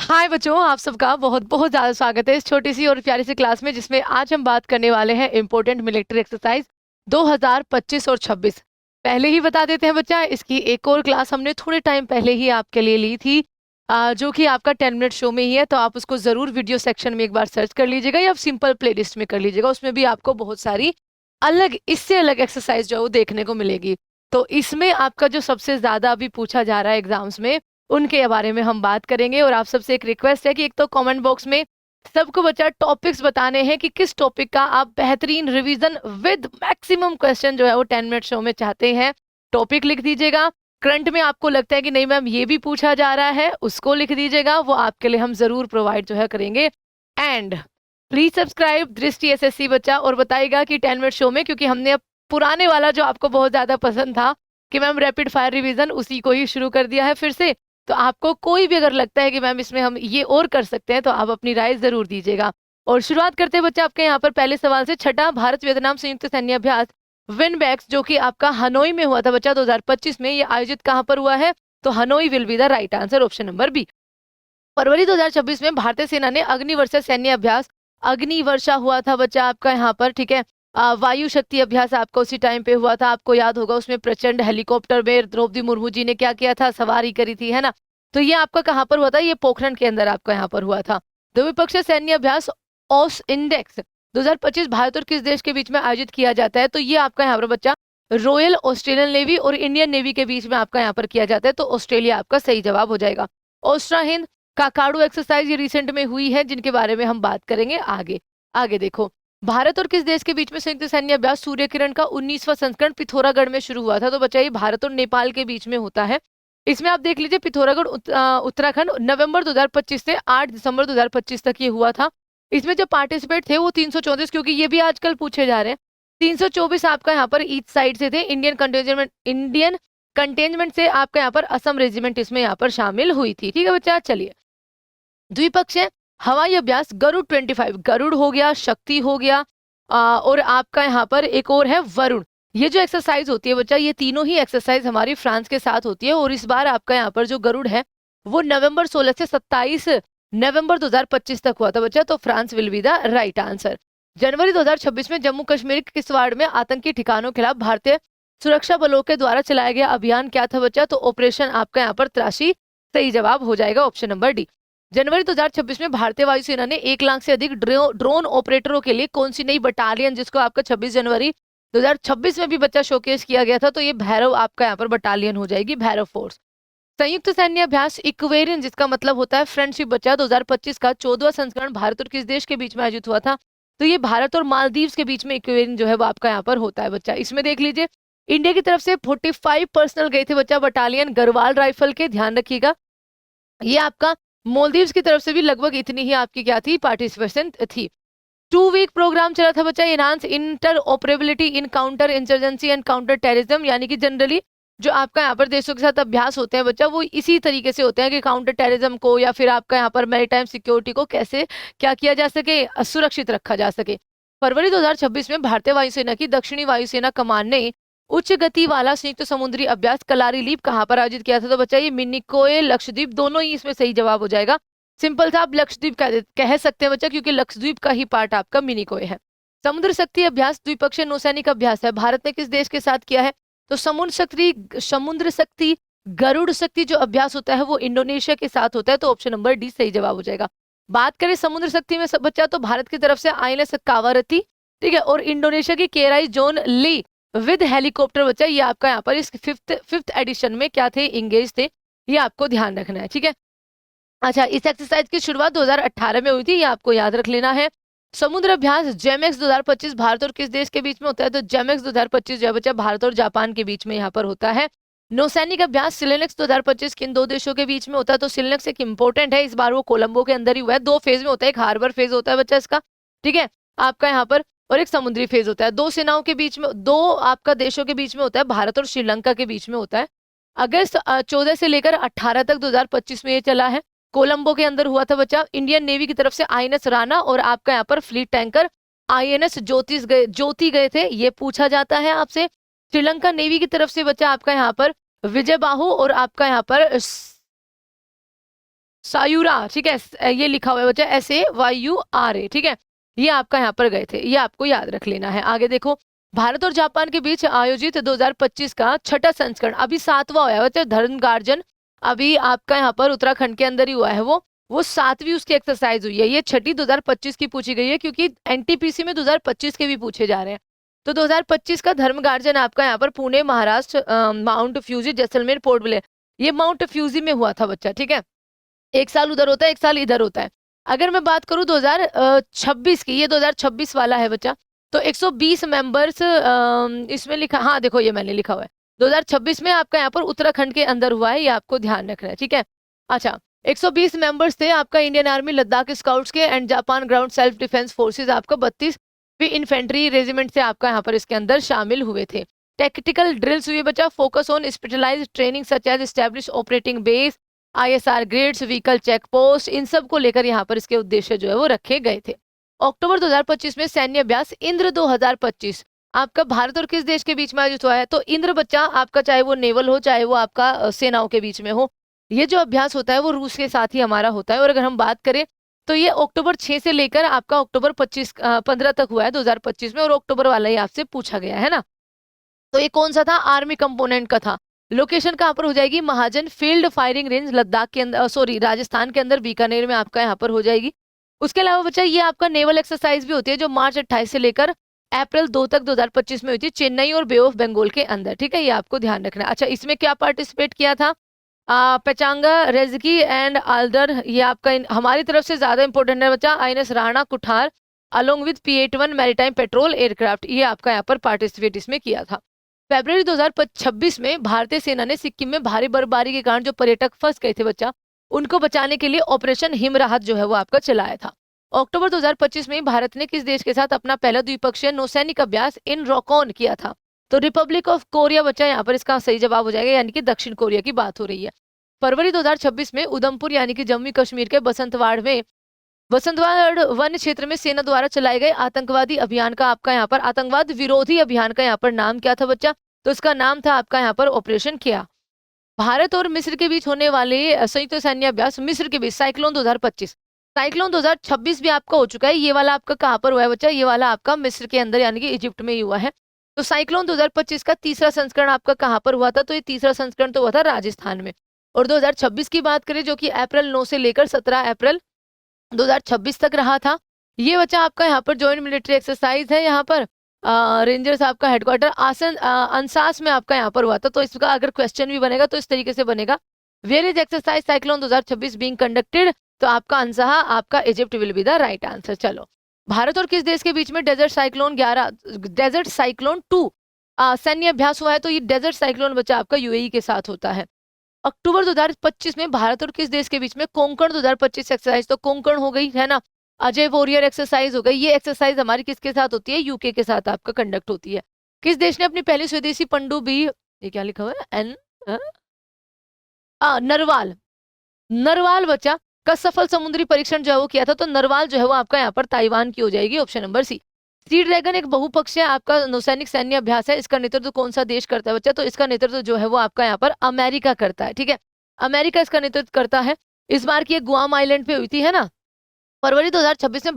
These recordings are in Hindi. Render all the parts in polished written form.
हाय बच्चों, आप सबका बहुत बहुत ज़्यादा स्वागत है इस छोटी सी और प्यारी सी क्लास में, जिसमें आज हम बात करने वाले हैं इंपॉर्टेंट मिलिट्री एक्सरसाइज 2025 और 26। पहले ही बता देते हैं बच्चा, इसकी एक और क्लास हमने थोड़े टाइम पहले ही आपके लिए ली थी, जो कि आपका 10 मिनट शो में ही है। तो आप उसको ज़रूर वीडियो सेक्शन में एक बार सर्च कर लीजिएगा या सिंपल प्लेलिस्ट में कर लीजिएगा। उसमें भी आपको बहुत सारी अलग, इससे अलग एक्सरसाइज जो है वो देखने को मिलेगी। तो इसमें आपका जो सबसे ज़्यादा अभी पूछा जा रहा है एग्जाम्स में, उनके बारे में हम बात करेंगे। और आप सबसे एक रिक्वेस्ट है कि एक तो कमेंट बॉक्स में सबको बच्चा टॉपिक्स बताने हैं कि किस टॉपिक का आप बेहतरीन रिवीजन विद मैक्सिमम क्वेश्चन जो है वो 10 मिनट शो में चाहते हैं। टॉपिक लिख दीजिएगा। करंट में आपको लगता है कि नहीं मैम ये भी पूछा जा रहा है, उसको लिख दीजिएगा, वो आपके लिए हम जरूर प्रोवाइड जो है करेंगे। एंड प्लीज सब्सक्राइब दृष्टि एसएससी बच्चा, और बताइएगा कि 10 मिनट शो में, क्योंकि हमने अब पुराने वाला जो आपको बहुत ज्यादा पसंद था कि मैम रैपिड फायर रिवीजन, उसी को ही शुरू कर दिया है फिर से। तो आपको कोई भी अगर लगता है कि मैम इसमें हम ये और कर सकते हैं, तो आप अपनी राय जरूर दीजिएगा। और शुरुआत करते हैं बच्चा आपके यहाँ पर पहले सवाल से। छठा भारत वियतनाम संयुक्त सैन्य अभ्यास विनबैक्स, जो कि आपका हनोई में हुआ था बच्चा 2025 में, ये आयोजित कहाँ पर हुआ है? तो Hanoi will be the right answer, option number B. फरवरी 2026 में भारतीय सेना ने अग्निवर्षा सैन्य अभ्यास, अग्निवर्षा हुआ था बच्चा आपका यहाँ पर, ठीक है। वायु शक्ति अभ्यास आपका उसी टाइम पे हुआ था, आपको याद होगा। उसमें प्रचंड हेलीकॉप्टर में द्रौपदी मुर्मू जी ने क्या किया था? सवारी करी थी, है ना। तो ये आपका कहाँ पर हुआ था? ये पोखरण के अंदर आपका यहाँ पर हुआ था। द्विपक्षीय सैन्य अभ्यास ओस इंडेक्स 2025 भारत और किस देश के बीच में आयोजित किया जाता है? तो ये आपका यहाँ पर बच्चा रॉयल ऑस्ट्रेलियन नेवी और इंडियन नेवी के बीच में आपका यहाँ पर किया जाता है। तो ऑस्ट्रेलिया आपका सही जवाब हो जाएगा। ओस्ट्रा हिंद काकाडू एक्सरसाइज ये रिसेंट में हुई है, जिनके बारे में हम बात करेंगे आगे। आगे देखो, भारत और किस देश के बीच में संयुक्त सैन्य अभ्यास सूर्य किरण का 19वां संस्करण पिथौरागढ़ में शुरू हुआ था? तो बच्चा ये भारत और नेपाल के बीच में होता है। इसमें आप देख लीजिए, पिथौरागढ़ उत्तराखंड, नवंबर 2025 से 8 दिसंबर 2025 तक ये हुआ था। इसमें जो पार्टिसिपेट थे वो 334, क्योंकि ये भी आजकल पूछे जा रहे हैं। 324 आपका यहाँ पर ईच साइड से थे। इंडियन कंटेनमेंट से आपका यहाँ पर असम रेजिमेंट इसमें यहाँ पर शामिल हुई थी। ठीक है बच्चा, चलिए। द्विपक्षीय हवाई अभ्यास गरुड़ 25, गरुड़ हो गया, शक्ति हो गया, और आपका यहाँ पर एक और है वरुण। ये जो एक्सरसाइज होती है बच्चा, ये तीनों ही एक्सरसाइज हमारी फ्रांस के साथ होती है। और इस बार आपका यहाँ पर जो गरुड़ है वो नवंबर 16 से 27 नवंबर 2025 तक हुआ था बच्चा। तो France will be the right answer. जनवरी 2026 में जम्मू कश्मीर के किस वार्ड में आतंकी ठिकानों के खिलाफ भारतीय सुरक्षा बलों के द्वारा चलाया गया अभियान क्या था बच्चा? तो ऑपरेशन आपका यहाँ पर तलाशी सही जवाब हो जाएगा, ऑप्शन नंबर डी। जनवरी 2026 में भारतीय वायुसेना ने 1 लाख से अधिक ड्रोन ऑपरेटरों के लिए कौन सी नई बटालियन, जिसको आपका 26 जनवरी 2026 में भी बच्चा शोकेस किया गया था, तो ये भैरव आपका यहाँ पर बटालियन हो जाएगी, भैरव फोर्स। संयुक्त सैन्य अभ्यास इक्वेरियन, जिसका मतलब होता है फ्रेंडशिप बच्चा, 2025 का 14वां संस्करण भारत और किस देश के बीच में आयोजित हुआ था? तो ये भारत और मालदीव्स के बीच में इक्वेरियन जो है वो आपका यहाँ पर होता है बच्चा। इसमें देख लीजिए, इंडिया की तरफ से 45 पर्सनल गए थे बच्चा बटालियन गढ़वाल राइफल के, ध्यान रखिएगा। ये आपका मालदीव्स की तरफ से भी लगभग इतनी ही आपकी क्या थी? पार्टिसिपेशन थी। 2 वीक प्रोग्राम चला था बच्चा enhance inter operability in counter insurgency and counter terrorism, यानी कि जनरली जो आपका यहाँ पर देशों के साथ अभ्यास होते हैं बच्चा, वो इसी तरीके से होते हैं कि काउंटर टेररिज्म को या फिर आपका यहाँ पर मैरीटाइम सिक्योरिटी को कैसे क्या किया जा सके, सुरक्षित रखा जा सके। फरवरी 2026 में भारतीय वायुसेना की दक्षिणी वायुसेना कमान ने उच्च गति वाला संयुक्त समुद्री अभ्यास कलारी लीप कहाँ पर आयोजित किया था? तो बच्चा ये मिनिकोय लक्षद्वीप, दोनों ही इसमें सही जवाब हो जाएगा। सिंपल था, आप लक्षद्वीप कह सकते हैं बच्चा, क्योंकि लक्षद्वीप का ही पार्ट आपका मिनिकोय है। समुद्र शक्ति अभ्यास द्विपक्षीय नौसैनिक अभ्यास है, भारत ने किस देश के साथ किया है? तो समुद्र शक्ति गरुड़ शक्ति जो अभ्यास होता है वो इंडोनेशिया के साथ होता है। तो ऑप्शन नंबर डी सही जवाब हो जाएगा। बात करें समुद्र शक्ति में सब बच्चा, तो भारत की तरफ से INS कावारती, ठीक है, और इंडोनेशिया की केराई जोन ली विद हेलीकॉप्टर बच्चा, ये आपका यहाँ पर इस फिफ्थ एडिशन में क्या थे? इंगेज थे। ये आपको ध्यान रखना है, ठीक है। अच्छा, इस एक्सरसाइज की शुरुआत 2018 में हुई थी, ये आपको याद रख लेना है। समुद्र अभ्यास जेमेक्स 2025 भारत और किस देश के बीच में होता है? तो जेमेक्स 2025 जो बच्चा भारत और जापान के बीच में यहाँ पर होता है। नौसैनिक अभ्यास सिलेनेक्स 2025 किन 2 देशों के बीच में होता है? तो सिलेनेक्स एक इंपॉर्टेंट है, इस बार वो कोलंबो के अंदर ही हुआ है। 2 फेज में होता है, एक हार्बर फेज होता है बच्चा इसका, ठीक है, आपका यहाँ पर, और एक समुद्री फेज होता है। 2 सेनाओं के बीच में, 2 आपका देशों के बीच में होता है, भारत और श्रीलंका के बीच में होता है। अगस्त 14 से लेकर 18 तक 2025 में ये चला है। कोलंबो के अंदर हुआ था बच्चा। इंडियन नेवी की तरफ से INS राणा और आपका यहाँ पर फ्लीट टैंकर INS ज्योति गए थे, ये पूछा जाता है आपसे। श्रीलंका नेवी की तरफ से बच्चा आपका यहाँ पर विजय बाहु और आपका यहाँ पर सायुरा, ठीक है, ये लिखा हुआ है बच्चा SAYURA, ठीक है, ये आपका यहाँ पर गए थे, ये आपको याद रख लेना है। आगे देखो, भारत और जापान के बीच आयोजित 2025 का छठा संस्करण अभी 7वां हुआ है बच्चा, धर्मगार्जन, अभी आपका यहाँ पर उत्तराखंड के अंदर ही हुआ है वो 7वीं उसकी एक्सरसाइज हुई है। ये छठी 2025 की पूछी गई है, क्योंकि NTPC में 2025 के भी पूछे जा रहे हैं। तो 2025 का धर्मगार्जन आपका यहाँ पर पुणे, महाराष्ट्र, माउंट फ्यूजी, जैसलमेर, पोर्ट ब्लेयर, ये माउंट फ्यूजी में हुआ था बच्चा, ठीक है। एक साल उधर होता है, एक साल इधर होता है। अगर मैं बात करूं 2026 की, ये 2026 वाला है बच्चा, तो 120 मेंबर्स इसमें लिखा, हाँ देखो ये मैंने लिखा हुआ है 2026 में आपका यहाँ पर उत्तराखंड के अंदर हुआ है, ये आपको ध्यान रखना है, ठीक है। अच्छा, 120 मेंबर्स थे आपका इंडियन आर्मी, लद्दाख स्काउट्स के and Japan ground self defence forces आपका 32वीं इन्फेंट्री रेजिमेंट से आपका यहाँ पर इसके अंदर शामिल हुए थे। टेक्टिकल ड्रिल्स हुए बच्चा, focus on specialised training such as establish operating base, ISR grades, vehicle check post, इन सब को लेकर यहाँ पर इसके उद्देश्य जो है वो रखे गए थे। अक्टूबर 2025 में सैन्य अभ्यास इंद्र 2025 आपका भारत और किस देश के बीच में आयोजित हुआ है? तो इंद्र बच्चा आपका, चाहे वो नेवल हो, चाहे वो आपका सेनाओं के बीच में हो, ये जो अभ्यास होता है वो रूस के साथ ही हमारा होता है। और अगर हम बात करें तो ये अक्टूबर 6 से लेकर आपका अक्टूबर 15 तक हुआ है 2025 में, और अक्टूबर वाला ही आपसे पूछा गया है ना। तो ये कौन सा था? आर्मी कंपोनेंट का था। लोकेशन कहाँ पर हो जाएगी? महाजन फील्ड फायरिंग रेंज, लद्दाख के अंदर, सॉरी राजस्थान के अंदर बीकानेर में आपका यहाँ पर हो जाएगी। उसके अलावा बच्चा ये आपका नेवल एक्सरसाइज भी होती है, जो मार्च 28 से लेकर अप्रैल 2 तक 2025 में हुई थी, चेन्नई और बे ऑफ बंगाल के अंदर, ठीक है, ये आपको ध्यान रखना है। अच्छा, इसमें क्या पार्टिसिपेट किया था? पेचांगा, रेजकी एंड आल्दर, ये आपका हमारी तरफ से ज्यादा इंपॉर्टेंट है बच्चा, INS Rana Kuthar along with P-81 maritime petrol aircraft, ये आपका यहाँ पर पार्टिसिपेट इसमें किया था। फरवरी 2026 में भारतीय सेना ने सिक्किम में भारी बर्फबारी के कारण जो पर्यटक फंस गए थे बच्चा, उनको बचाने के लिए ऑपरेशन हिमराहत जो है वो आपका चलाया था। अक्टूबर 2025 में भारत ने किस देश के साथ अपना पहला द्विपक्षीय नौसैनिक अभ्यास इन रॉकॉन किया था? तो रिपब्लिक ऑफ कोरिया बच्चा, यहाँ पर इसका सही जवाब हो जाएगा, यानी कि दक्षिण कोरिया की बात हो रही है। फरवरी 2026 में उधमपुर यानी कि जम्मू कश्मीर के बसंतवाड़ वन क्षेत्र में सेना द्वारा चलाए गए आतंकवादी अभियान का आपका यहाँ पर, आतंकवाद विरोधी अभियान का यहाँ पर नाम क्या था बच्चा? तो इसका नाम था आपका यहाँ पर ऑपरेशन किया। भारत और मिस्र के बीच होने वाले संयुक्त सैन्य अभ्यास मिस्र के बीच साइक्लोन 2025, साइक्लोन 2026 भी आपका हो चुका है। ये वाला आपका कहाँ पर हुआ है बच्चा? ये वाला आपका मिस्र के अंदर यानी कि इजिप्ट में ही हुआ है। तो साइक्लोन 2025 का तीसरा संस्करण आपका कहाँ पर हुआ था? तो ये तीसरा संस्करण तो हुआ था राजस्थान में। और 2026 की बात करें, जो कि अप्रैल 9 से लेकर 17 अप्रैल 2026 तक रहा था, ये बच्चा आपका यहाँ पर ज्वाइंट मिलिट्री एक्सरसाइज है। यहाँ पर रेंजर्स आपका हेडक्वार्टर अंसास में आपका यहाँ पर हुआ था। तो इसका अगर क्वेश्चन भी बनेगा तो इस तरीके से बनेगा, where is exercise cyclone 2026 being conducted? तो आपका अंसाहा, आपका Egypt will be the right answer. चलो, भारत और किस देश के बीच में डेजर्ट साइक्लोन 2 सैन्य अभ्यास हुआ है? तो ये डेजर्ट साइक्लोन बच्चा आपका UAE के साथ होता है। अक्टूबर 2025 में भारत और किस देश के बीच में कोंकण 2025 एक्सरसाइज, तो कोंकण हो गई है ना, अजय वॉरियर एक्सरसाइज हो गई। ये एक्सरसाइज हमारी किसके साथ होती है? यूके के साथ आपका कंडक्ट होती है। किस देश ने अपनी पहली स्वदेशी पनडुब्बी, ये क्या लिखा हुआ है, नरवाल, नरवाल बच्चा का सफल समुद्री परीक्षण जो है वो किया था। तो नरवाल जो है वो आपका यहाँ पर ताइवान की हो जाएगी, option number C. Sea dragon एक बहुपक्षीय आपका नौसैनिक सैन्य अभ्यास है, इसका नेतृत्व कौन सा देश करता है बच्चा? तो इसका नेतृत्व जो है वो आपका यहाँ पर अमेरिका करता है, ठीक है, अमेरिका इसका नेतृत्व करता है। इस बार की गुआम आइलैंड पे हुई थी, है ना। फरवरी 2026 में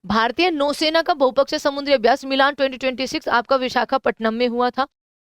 भारतीय नौसेना का बहुपक्षीय समुद्री अभ्यास मिलान 2026 आपका विशाखापट्टनम में हुआ था।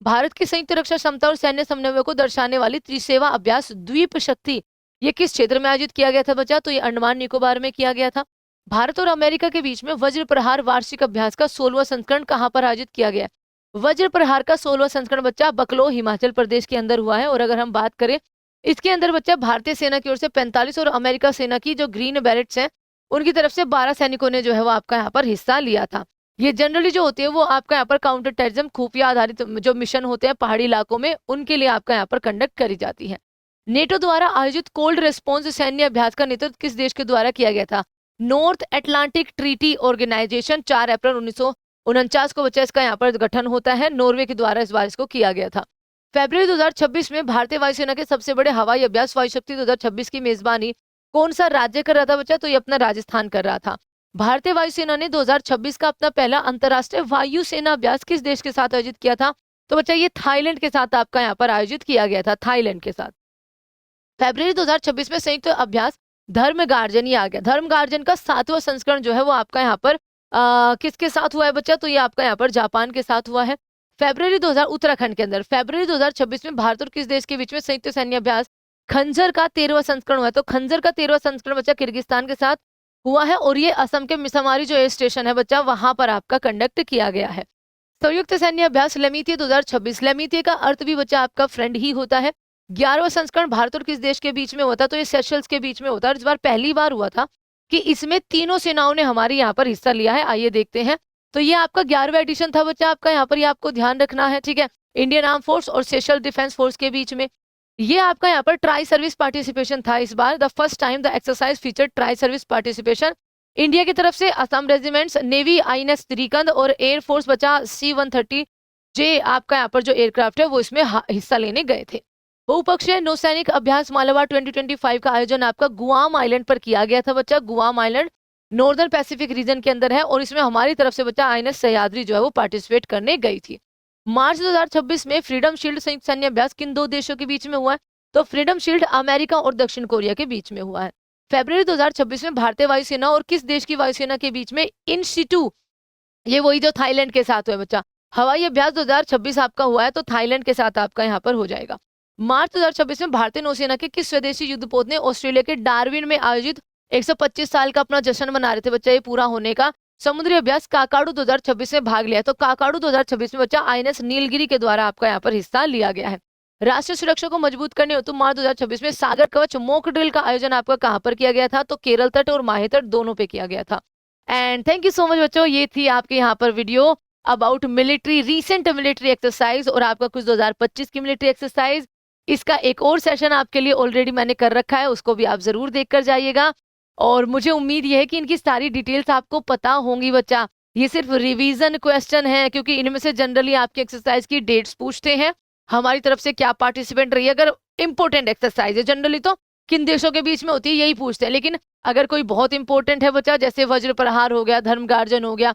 भारत की संयुक्त रक्षा क्षमता और सैन्य समन्वय को दर्शाने वाली त्रिसेवा अभ्यास द्वीप शक्ति, ये किस क्षेत्र में आयोजित किया गया था बच्चा? तो ये अंडमान निकोबार में किया गया था। भारत और अमेरिका के बीच में वज्र प्रहार वार्षिक अभ्यास का 16वां संस्करण कहां पर आयोजित किया गया? वज्र प्रहार का 16वां संस्करण बच्चा बकलो, हिमाचल प्रदेश के अंदर हुआ है। और अगर हम बात करें इसके अंदर बच्चा, भारतीय सेना की ओर से 45 और अमेरिका सेना की जो ग्रीन बैरेट्स हैं उनकी तरफ से 12 सैनिकों ने जो है वो आपका यहाँ पर हिस्सा लिया था। ये जनरली जो होते हैं वो आपका यहाँ पर काउंटर टेररिज्म, खुफिया आधारित जो मिशन होते हैं पहाड़ी इलाकों में, उनके लिए आपका यहाँ पर कंडक्ट करी जाती है। नेटो द्वारा आयोजित कोल्ड रिस्पॉन्स सैन्य अभ्यास का नेतृत्व किस देश के द्वारा किया गया था? नॉर्थ अटलांटिक ट्रीटी ऑर्गेनाइजेशन, 4 अप्रैल 1949 को बच्चा इसका यहाँ पर गठन होता है। नॉर्वे के द्वारा इस बार इसको किया गया था। फरवरी 2026 में भारतीय वायुसेना के सबसे बड़े हवाई अभ्यास वायु शक्ति 2026 की मेजबानी कौन सा राज्य कर रहा था बच्चा? तो ये अपना राजस्थान कर रहा था। भारतीय वायुसेना ने 2026 का अपना पहला अंतरराष्ट्रीय वायु सेना अभ्यास किस देश के साथ आयोजित किया था? तो बच्चा ये थाईलैंड के साथ आपका यहाँ पर आयोजित किया गया था, थाईलैंड के साथ। फरवरी 2026 में संयुक्त अभ्यास धर्म गार्जन ये आ गया। धर्म गार्जन का 7वां संस्करण जो है वो आपका यहाँ पर किसके साथ हुआ है बच्चा? तो ये आपका यहाँ पर जापान के साथ हुआ है। फरवरी 2000 उत्तराखंड के अंदर फरवरी 2026 में भारत और किस देश के बीच में संयुक्त सैन्य अभ्यास खंजर का 13वां संस्करण हुआ है। तो खंजर का 13वां संस्करण बच्चा किर्गिस्तान के साथ हुआ है और ये असम के मिसामारी जो एयर स्टेशन है बच्चा वहां पर आपका कंडक्ट किया गया है। संयुक्त सैन्य अभ्यास लेमितिए 2026, लेमितिए का अर्थ भी बच्चा आपका फ्रेंड ही होता है। 11वां संस्करण भारत और किस देश के बीच में होता? तो ये सेशल्स के बीच में होता है। इस बार पहली बार हुआ था कि इसमें तीनों सेनाओं ने हमारी यहाँ पर हिस्सा लिया है। आइए देखते हैं। तो ये आपका 11वां एडिशन था बच्चा आपका, यहाँ पर ये आपको ध्यान रखना है, ठीक है। इंडियन आर्म फोर्स और सेशल डिफेंस फोर्स के बीच में ये आपका यहाँ पर ट्राई सर्विस पार्टिसिपेशन था इस बार। The first time the exercise feature tri service participation. India की तरफ से Assam regiments, navy INS Trikand और एयरफोर्स बचा C-130J आपका यहाँ पर जो एयरक्राफ्ट है वो इसमें हिस्सा लेने गए थे। बहुपक्षीय नौसैनिक अभ्यास मालवा 2025 का आयोजन आपका गुआम आइलैंड पर किया गया था बच्चा। Guam island northern Pacific region के अंदर है और इसमें हमारी तरफ से बच्चा INS सह्याद्री जो है वो पार्टिसिपेट करने गई थी। मार्च 2026 में फ्रीडम शील्ड संयुक्त सैन्य अभ्यास किन दो देशों के बीच में हुआ है? तो फ्रीडम शील्ड अमेरिका और दक्षिण कोरिया के बीच में हुआ है। फरवरी 2026 में भारतीय वायुसेना और किस देश की वायुसेना के बीच में इन सिटू, ये वही जो थाईलैंड के साथ हुआ है बच्चा, हवाई अभ्यास 2026 आपका हुआ है तो थाईलैंड के साथ आपका यहाँ पर हो जाएगा। मार्च 2026 में भारतीय नौसेना के किस स्वदेशी युद्धपोत ने ऑस्ट्रेलिया के डार्विन में आयोजित 125 साल का अपना जश्न मना रहे थे बच्चा ये पूरा होने का समुद्री अभ्यास काकाडू 2026 में भाग लिया। तो काकाडू 2026 में बच्चा INS नीलगिरी के द्वारा आपका यहाँ पर हिस्सा लिया गया है। राष्ट्रीय सुरक्षा को मजबूत करने हेतु मार्च 2026 में सागर कवच मॉक ड्रिल का आयोजन आपका कहाँ पर किया गया था? तो केरल तट और माहे तट दोनों पे किया गया था। And thank you so much बच्चों, ये थी आपके यहाँ पर video about military, recent military exercise और आपका कुछ 2025 की मिलिट्री एक्सरसाइज। इसका एक और सेशन आपके लिए ऑलरेडी मैंने कर रखा है, उसको भी आप जरूर देख कर जाइएगा। और मुझे उम्मीद यह है कि इनकी सारी डिटेल्स आपको पता होंगी बच्चा। ये सिर्फ रिवीजन क्वेश्चन है क्योंकि इनमें से जनरली आपकी एक्सरसाइज की डेट्स पूछते हैं, हमारी तरफ से क्या पार्टिसिपेंट रही है। अगर इंपॉर्टेंट एक्सरसाइज है जनरली तो किन देशों के बीच में होती है यही पूछते हैं, लेकिन अगर कोई बहुत इंपॉर्टेंट है बच्चा जैसे वज्र प्रहार हो गया, धर्म गार्जन हो गया,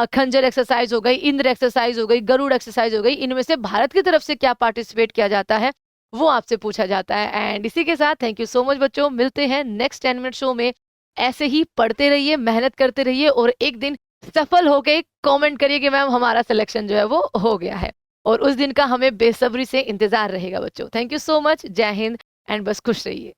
खंजर एक्सरसाइज हो गई, इंद्र एक्सरसाइज हो गई, गरुड़ एक्सरसाइज हो गई, इनमें से भारत की तरफ से क्या पार्टिसिपेट किया जाता है वो आपसे पूछा जाता है। एंड इसी के साथ थैंक यू सो मच बच्चों, मिलते हैं नेक्स्ट 10 मिनट शो में। ऐसे ही पढ़ते रहिए, मेहनत करते रहिए और एक दिन सफल होके कमेंट करिए कि मैम हमारा सिलेक्शन जो है वो हो गया है, और उस दिन का हमें बेसब्री से इंतजार रहेगा बच्चों। थैंक यू सो मच, जय हिंद एंड बस खुश रहिए।